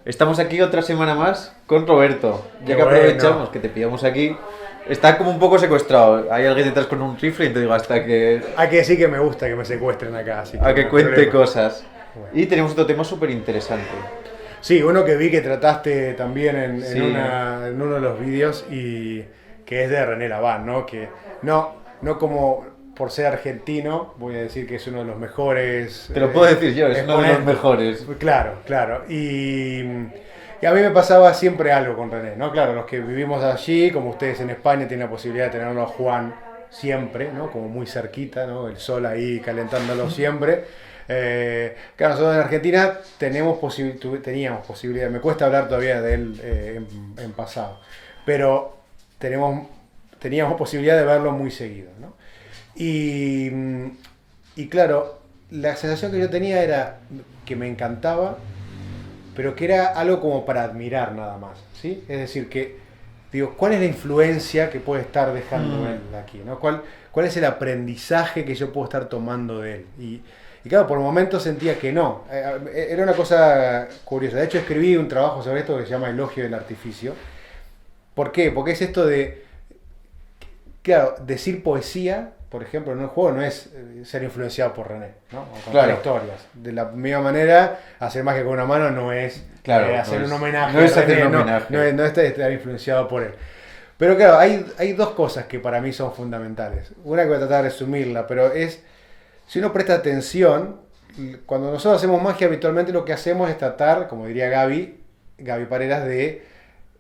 Estamos aquí otra semana más con Roberto. Ya Qué que aprovechamos bueno. que te pillamos aquí, está como un poco secuestrado. Hay alguien detrás con un rifle y te digo hasta que, Hay que decir que me gusta que me secuestren acá, así que a no que hay cuente problema. cosas. Bueno. Y tenemos otro tema súper interesante. Sí, uno que vi que trataste también en, Sí. en uno de los vídeos y que es de René Laván, ¿no? Que no como por ser argentino, voy a decir que es uno de los mejores. Te lo puedo decir yo, es uno de los exponentes. mejores. Claro, claro. Y a mí me pasaba siempre algo con René, ¿no? Claro, los que vivimos allí, como ustedes en España, tienen la posibilidad de tenerlo a Juan siempre, ¿no? Como muy cerquita, ¿no? El sol ahí calentándolo siempre. Claro, nosotros en Argentina teníamos posibilidad, me cuesta hablar todavía de él en pasado, pero teníamos posibilidad de verlo muy seguido, ¿no? Y, y claro, la sensación que yo tenía era que me encantaba, pero que era algo como para admirar nada más, ¿sí? Es decir, que, digo, ¿cuál es la influencia que puede estar dejando él aquí, ¿no? ¿Cuál es el aprendizaje que yo puedo estar tomando de él? Y claro, por momentos sentía que no. Era una cosa curiosa. De hecho, escribí un trabajo sobre esto que se llama Elogio del Artificio. ¿Por qué? Porque es esto de, claro, decir poesía, por ejemplo, en un juego no es ser influenciado por René, ¿no? O contar Claro. historias. De la misma manera, hacer magia con una mano no es Claro, hacer no es- un homenaje no es a hacer René, un homenaje. no es estar influenciado por él. Pero claro, hay dos cosas que para mí son fundamentales. Una que voy a tratar de resumirla, pero es, si uno presta atención, cuando nosotros hacemos magia habitualmente lo que hacemos es tratar, como diría Gaby Pareras, de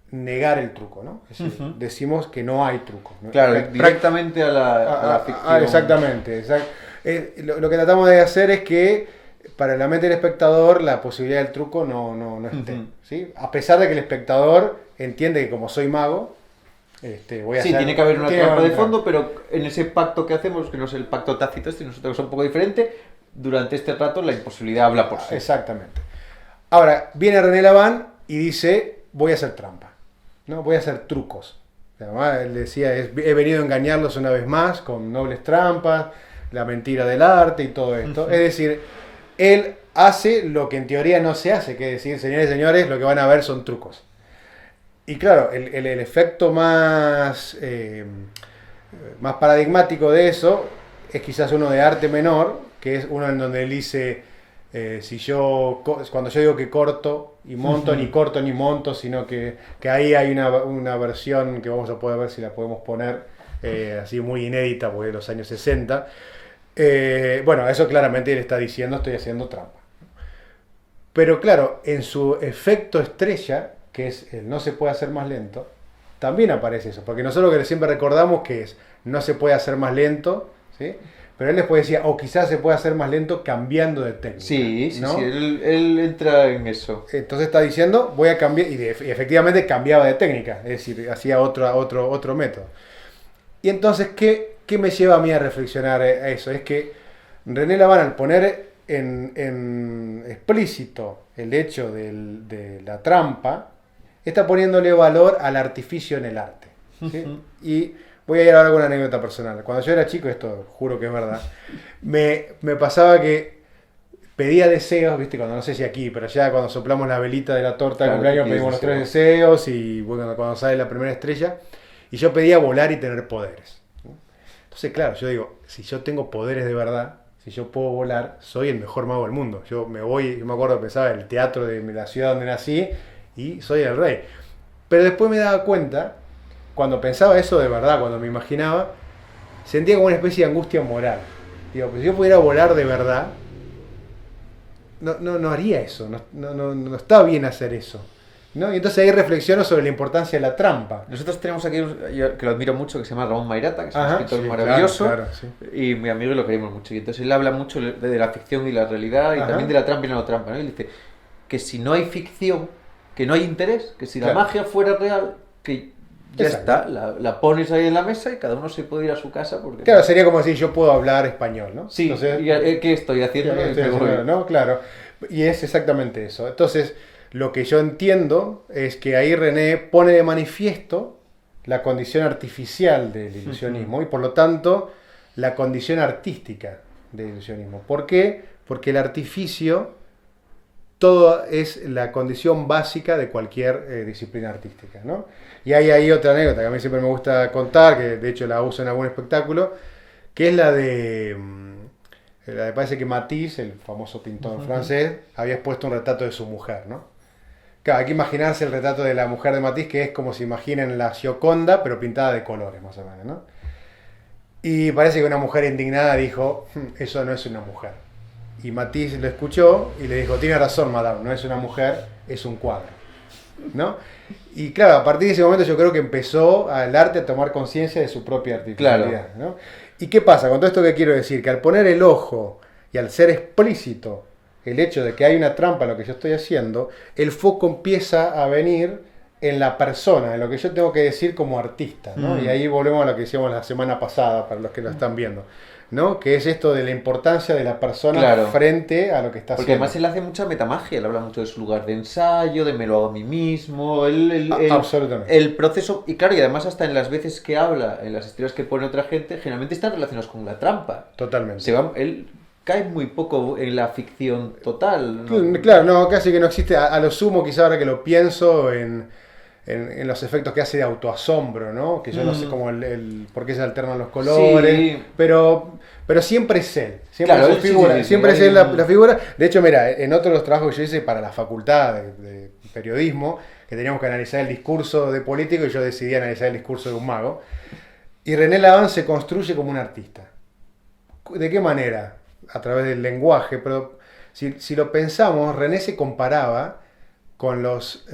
negar el truco, ¿no? Es decir, decimos que no hay truco, ¿no? Claro, directamente a la ficción. Exactamente. Lo que tratamos de hacer es que para la mente del espectador la posibilidad del truco no esté, ¿sí? A pesar de que el espectador entiende que como soy mago, voy a Sí, hacer... tiene que haber una tiene que trampa haber de una fondo, pero en ese pacto que hacemos, que no es el pacto tácito, este, nosotros es un poco diferente, durante este rato la imposibilidad habla por sí. Exactamente. Ahora, viene René Laván y dice, voy a hacer trampa, ¿no? Voy a hacer trucos. Además, él decía, he venido a engañarlos una vez más con nobles trampas, la mentira del arte y todo esto. Es decir, él hace lo que en teoría no se hace, que es decir, señores y señores, lo que van a ver son trucos. Y claro, el efecto más paradigmático de eso es quizás uno de arte menor, que es uno en donde él dice, cuando yo digo que corto y monto, ni corto ni monto, sino que ahí hay una versión que vamos a poder ver si la podemos poner, así muy inédita, porque es de los años 60. Bueno, eso claramente él está diciendo, estoy haciendo trampa. Pero claro, en su efecto estrella, que es el no se puede hacer más lento, también aparece eso, porque nosotros lo que siempre recordamos que es no se puede hacer más lento, ¿sí? Pero él después decía, o quizás se puede hacer más lento cambiando de técnica. Sí, sí, ¿no? sí, él entra en eso. Entonces está diciendo, voy a cambiar, y efectivamente cambiaba de técnica, es decir, hacía otro método. Y entonces, ¿qué me lleva a mí a reflexionar a eso? Es que René Laván, al poner en explícito el hecho de la trampa, está poniéndole valor al artificio en el arte, ¿sí? Y voy a ir ahora con una anécdota personal. Cuando yo era chico, esto juro que es verdad, me pasaba que pedía deseos, ¿viste? Cuando no sé si aquí, pero allá cuando soplamos la velita de la torta de Claro, cumpleaños aquí pedimos los deseo. 3 deseos y bueno, cuando sale la primera estrella, y yo pedía volar y tener poderes. Entonces, claro, yo digo, si yo tengo poderes de verdad, si yo puedo volar, soy el mejor mago del mundo. Yo me acuerdo que pensaba en el teatro de la ciudad donde nací y soy el rey. Pero después me daba cuenta, cuando pensaba eso de verdad, cuando me imaginaba, sentía como una especie de angustia moral. Digo, pues si yo pudiera volar de verdad, no haría eso, no está bien hacer eso, ¿no? Y entonces ahí reflexiono sobre la importancia de la trampa. Nosotros tenemos aquí, yo que lo admiro mucho, que se llama Ramón Mairata, que es un Ajá, escritor sí, maravilloso, claro, sí. y mi amigo y lo queremos mucho. Y entonces él habla mucho de la ficción y la realidad, y Ajá. también de la trampa y la no trampa, ¿no? Y él dice que si no hay ficción, que no hay interés, que si la Claro. magia fuera real, que ya Exacto. está, la pones ahí en la mesa y cada uno se puede ir a su casa. Porque Claro, sería como decir yo puedo hablar español, ¿no? Sí, Entonces, ¿qué estoy haciendo? ¿qué estoy haciendo? ¿No? Claro. Y es exactamente eso. Entonces, lo que yo entiendo es que ahí René pone de manifiesto la condición artificial del ilusionismo y por lo tanto la condición artística del ilusionismo. ¿Por qué? Porque el artificio todo es la condición básica de cualquier disciplina artística, ¿no? Y hay ahí otra anécdota que a mí siempre me gusta contar, que de hecho la uso en algún espectáculo, que es parece que Matisse, el famoso pintor francés, había expuesto un retrato de su mujer, ¿no? Claro, hay que imaginarse el retrato de la mujer de Matisse, que es como si imaginen la Gioconda, pero pintada de colores, más o menos, ¿no? Y parece que una mujer indignada dijo, eso no es una mujer. Y Matisse lo escuchó y le dijo, tiene razón, madame, no es una mujer, es un cuadro, ¿no? Y claro, a partir de ese momento yo creo que empezó el arte a tomar conciencia de su propia artificialidad, ¿no? ¿Y qué pasa? Con todo esto que quiero decir, que al poner el ojo y al ser explícito el hecho de que hay una trampa en lo que yo estoy haciendo, el foco empieza a venir en la persona, en lo que yo tengo que decir como artista, ¿no? Y ahí volvemos a lo que decíamos la semana pasada, para los que lo están viendo, ¿no? Que es esto de la importancia de la persona frente a lo que está Porque haciendo. además él hace mucha metamagia, él habla mucho de su lugar de ensayo, de me lo hago a mí mismo, Absolutamente. el proceso, y claro, y además hasta en las veces que habla, en las historias que pone otra gente, generalmente están relacionados con la trampa. Totalmente. Él cae muy poco en la ficción total, ¿no? Claro, no, casi que no existe, a lo sumo quizá ahora que lo pienso en los efectos que hace de autoasombro, ¿no? Que yo no sé cómo por qué se alternan los colores, Sí. pero siempre es él, siempre Claro, es su figura, sí, siempre es hay él la figura. De hecho, mira, en otro de los trabajos que yo hice para la facultad de periodismo, que teníamos que analizar el discurso de político y yo decidí analizar el discurso de un mago, y René Laván se construye como un artista. ¿De qué manera? A través del lenguaje, pero si lo pensamos, René se comparaba con los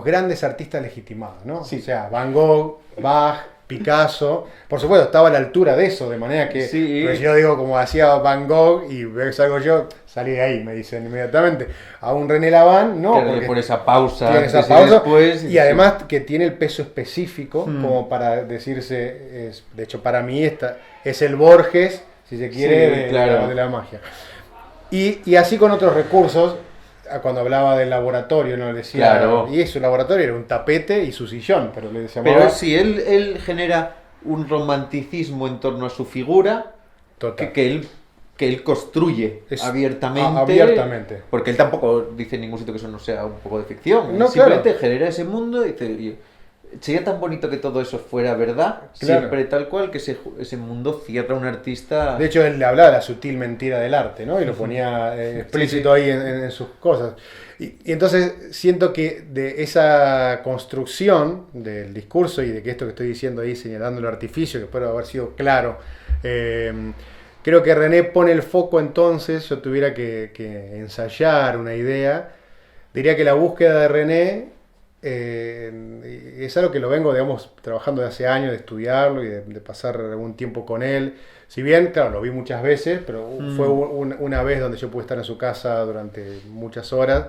grandes artistas legitimados, ¿no? Sí. O sea, Van Gogh, Bach, Picasso, por supuesto, estaba a la altura de eso, de manera que pues yo digo, como hacía Van Gogh y salgo yo, salí de ahí, me dicen inmediatamente. A un René Laván, no, Claro, porque por esa pausa, tiene esa antes y pausa, después, y además que tiene el peso específico, como para decirse, de hecho para mí es el Borges, si se quiere, de la magia. Y así con otros recursos, cuando hablaba del laboratorio, ¿no? Le decía, y su laboratorio era un tapete y su sillón, pero le llamaba... Pero sí, él genera un romanticismo en torno a su figura que él construye abiertamente. Porque él tampoco dice en ningún sitio que eso no sea un poco de ficción. No, simplemente genera ese mundo y dice... Sería tan bonito que todo eso fuera verdad, siempre tal cual, que ese mundo cierra a un artista... De hecho, él le hablaba de la sutil mentira del arte, ¿no? Y lo ponía explícito ahí en sus cosas. Y entonces siento que de esa construcción del discurso y de que esto que estoy diciendo ahí, señalando el artificio, que espero haber sido claro, creo que René pone el foco entonces, yo tuviera que ensayar una idea, diría que la búsqueda de René... es algo que lo vengo, digamos, trabajando de hace años, de estudiarlo y de pasar algún tiempo con él. Si bien, claro, lo vi muchas veces, pero fue una vez donde yo pude estar en su casa durante muchas horas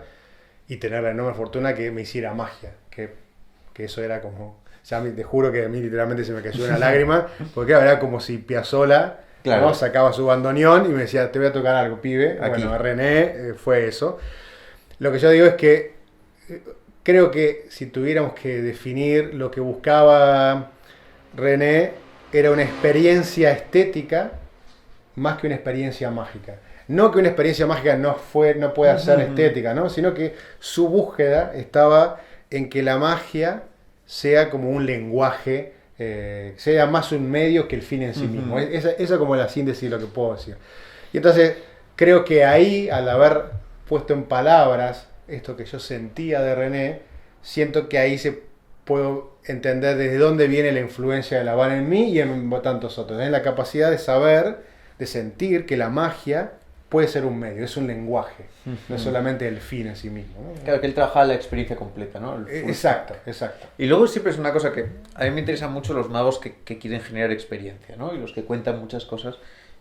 y tener la enorme fortuna que me hiciera magia, que eso era como... Ya te juro que a mí literalmente se me cayó una lágrima, porque claro, era como si Piazzolla, ¿no? Sacaba su bandoneón y me decía, te voy a tocar algo, pibe. Aquí. Bueno, René fue eso. Lo que yo digo es que creo que si tuviéramos que definir lo que buscaba René, era una experiencia estética más que una experiencia mágica. No que una experiencia mágica no pueda ser estética, ¿no? Sino que su búsqueda estaba en que la magia sea como un lenguaje, sea más un medio que el fin en sí mismo. Esa es como la síntesis de lo que puedo decir. Y entonces creo que ahí, al haber puesto en palabras esto que yo sentía de René, siento que ahí puedo entender desde dónde viene la influencia de Laván en mí y en tantos otros. Es la capacidad de saber, de sentir que la magia puede ser un medio, es un lenguaje, no es solamente el fin en sí mismo, ¿no? Claro, que él trabaja la experiencia completa, ¿no? Exacto. Y luego siempre es una cosa que a mí me interesan mucho los magos que quieren generar experiencia, ¿no? Y los que cuentan muchas cosas.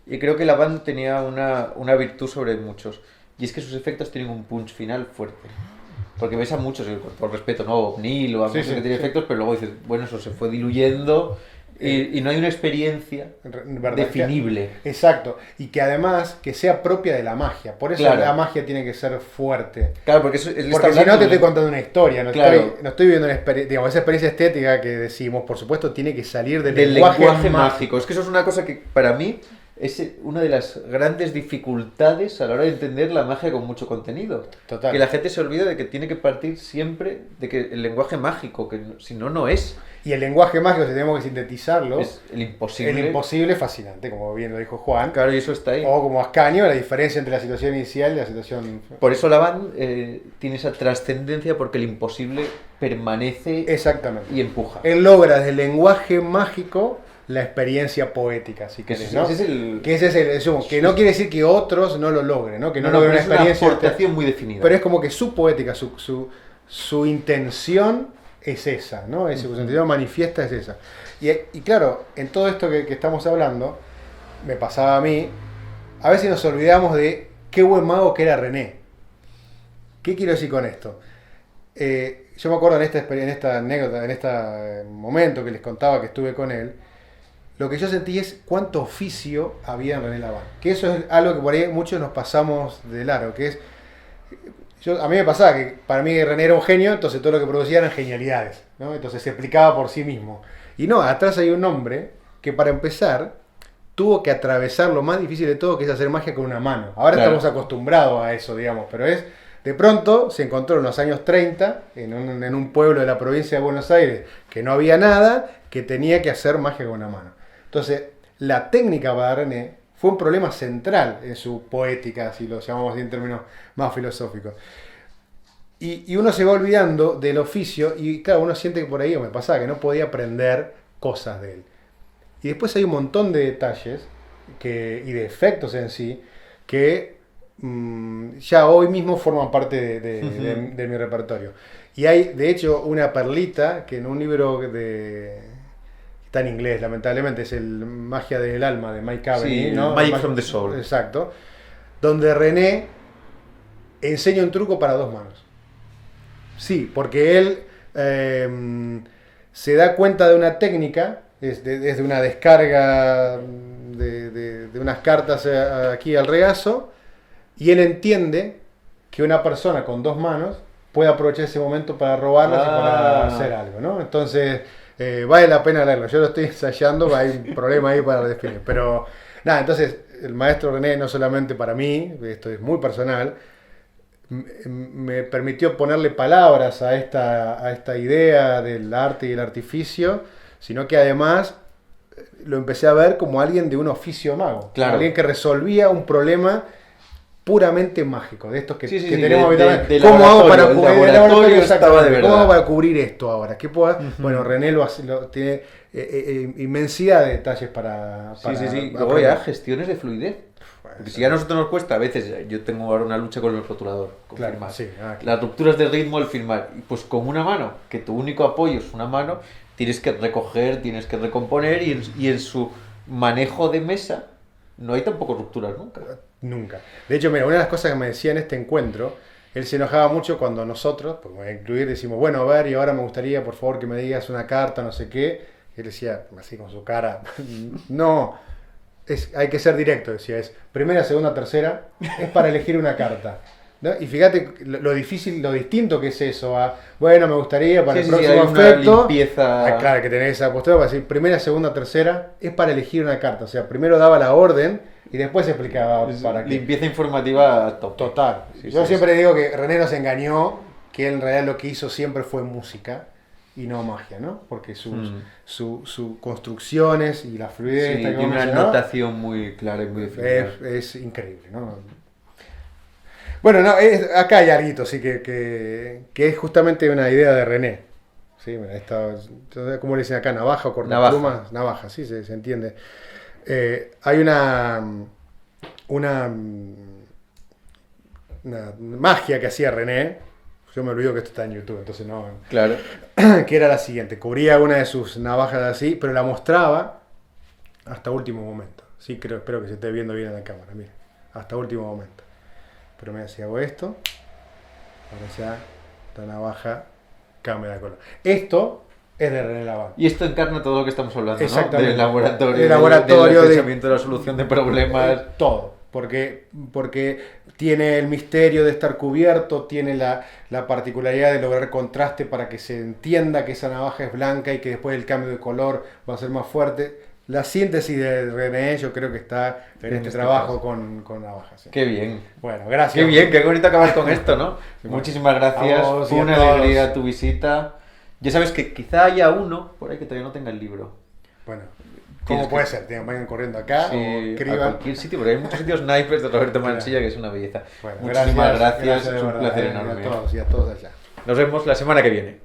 Y creo que Laván tenía una virtud sobre muchos. Y es que sus efectos tienen un punch final fuerte. Porque ves a muchos, por respeto, ¿no? O'Neill o a muchos que tienen efectos, pero luego dices, bueno, eso se fue diluyendo y no hay una experiencia definible. Exacto. Y que además que sea propia de la magia. Por eso la magia tiene que ser fuerte. Claro, porque si no te estoy contando una historia, no estoy viviendo una experiencia, digamos, esa experiencia estética que decimos, por supuesto, tiene que salir del lenguaje mágico. Es que eso es una cosa que para mí es una de las grandes dificultades a la hora de entender la magia con mucho contenido. Total. Que la gente se olvida de que tiene que partir siempre de que el lenguaje mágico, que si no, no es. Y el lenguaje mágico, si tenemos que sintetizarlo, Es el imposible. el imposible es fascinante, como bien lo dijo Juan. Claro, y eso está ahí. O como Ascanio, la diferencia entre la situación inicial y la situación... Por eso la band tiene esa trascendencia, porque el imposible permanece Exactamente. y empuja. Él logra desde el lenguaje mágico la experiencia poética, si Que querés, ese- ¿no? ese es el- Que ese es el sumo, que no quiere decir que otros no lo logren, ¿no? Que no, No, no, logren pero una es una experiencia... aportación muy definida. Pero es como que su poética, su intención es esa, ¿no? Su intención manifiesta es esa. Y claro, en todo esto que estamos hablando, me pasaba a mí, a veces nos olvidamos de qué buen mago que era René. ¿Qué quiero decir con esto? Yo me acuerdo en esta anécdota, en este momento que les contaba que estuve con él, lo que yo sentí es cuánto oficio había en René Laván. Que eso es algo que por ahí muchos nos pasamos de largo, que es... a mí me pasaba que para mí René era un genio, entonces todo lo que producía eran genialidades, ¿no? Entonces se explicaba por sí mismo. Y no, atrás hay un hombre que para empezar tuvo que atravesar lo más difícil de todo, que es hacer magia con una mano. Ahora Claro. estamos acostumbrados a eso, digamos, pero es... De pronto se encontró en los años 30, en un pueblo de la provincia de Buenos Aires, que no había nada, que tenía que hacer magia con una mano. Entonces, la técnica para René fue un problema central en su poética, si lo llamamos así en términos más filosóficos. Y uno se va olvidando del oficio y claro, uno siente que por ahí, o me pasaba, que no podía aprender cosas de él. Y después hay un montón de detalles y de efectos en sí que ya hoy mismo forman parte de mi repertorio. Y hay, de hecho, una perlita que en un libro está en inglés, lamentablemente, es el Magia del Alma de Mike Caveney, Sí, ¿no? Magic from the Soul. Exacto. Donde René enseña un truco para dos manos. Sí, porque él se da cuenta de una técnica, es de una descarga de unas cartas aquí al regazo, y él entiende que una persona con dos manos puede aprovechar ese momento para robarlas y para hacer algo, ¿no? Entonces, vale la pena leerlo. Yo lo estoy ensayando, hay un problema ahí para definir. Pero, nada, entonces, el maestro René, no solamente para mí, esto es muy personal, me permitió ponerle palabras a esta idea del arte y el artificio, sino que además lo empecé a ver como alguien de un oficio mago. Claro. Alguien que resolvía un problema puramente mágico, de estos que tenemos de habitualmente. laboratorio, ¿Cómo hago para el cubrir laboratorio exactamente, estaba de verdad. ¿cómo hago para cubrir esto ahora? ¿Qué puedo hacer? Bueno, René tiene inmensidad de detalles para Sí. Luego aprender. ya gestiones de fluidez. Porque si ya a nosotros nos cuesta, a veces yo tengo ahora una lucha con el rotulador, con Claro, firmar. sí, claro. Las rupturas de ritmo al firmar. Y pues con una mano, que tu único apoyo es una mano, tienes que recoger, tienes que recomponer y en su manejo de mesa no hay tampoco rupturas nunca. Nunca. De hecho, mira, una de las cosas que me decía en este encuentro, él se enojaba mucho cuando nosotros, porque me voy a incluir, decimos, bueno, a ver, y ahora me gustaría, por favor, que me digas una carta, no sé qué. Y él decía, así con su cara, no, hay que ser directo, decía, es primera, segunda, tercera, es para elegir una carta. ¿No? Y fíjate lo difícil, lo distinto que es eso a, bueno, me gustaría para el próximo hay una efecto. limpieza. Claro, que tenés esa postura para decir primera, segunda, tercera, es para elegir una carta. O sea, primero daba la orden y después explicaba para qué. Limpieza informativa top. Total. Sí, Yo sí, siempre digo que René nos engañó, que él en realidad lo que hizo siempre fue música y no magia, ¿no? Porque sus construcciones y la fluidez Sí, esta que tiene vos una mencionabas, notación muy clara y muy definida. es increíble, ¿no? Bueno, no, acá hay algo, sí, que es justamente una idea de René. Sí, mira, ¿cómo le dicen acá? ¿Navaja o cortaplumas? Navaja, sí, se entiende. Hay una magia que hacía René. Yo me olvido que esto está en YouTube, entonces no. Claro. Que era la siguiente: cubría una de sus navajas así, pero la mostraba hasta último momento. Sí, espero que se esté viendo bien en la cámara, mira. Hasta último momento. Pero mira, si hago esto, ahora ya la navaja cambia de color. Esto es de René Laván. Y esto encarna todo lo que estamos hablando, ¿no? Exactamente. Del laboratorio, Del laboratorio, del pensamiento, de la solución de problemas. Todo. Porque tiene el misterio de estar cubierto, tiene la particularidad de lograr contraste para que se entienda que esa navaja es blanca y que después el cambio de color va a ser más fuerte. la síntesis de René yo creo que está en este trabajo con Navaja. Sí. Qué bien. Bueno, gracias. Qué bien, qué bonito acabar con esto, ¿no? Muchísimas gracias. A vos y Fue a una todos. alegría tu visita. Ya sabes que quizá haya uno por ahí que todavía no tenga el libro. Bueno, Tienes ¿cómo puede que- ser? Vayan corriendo acá Sí, o a escriban. cualquier sitio, porque hay muchos sitios naipes de Roberto Mansilla que es una belleza. Bueno, Muchísimas gracias, de es un verdad, placer y enorme. a todos y a todos allá. Nos vemos la semana que viene.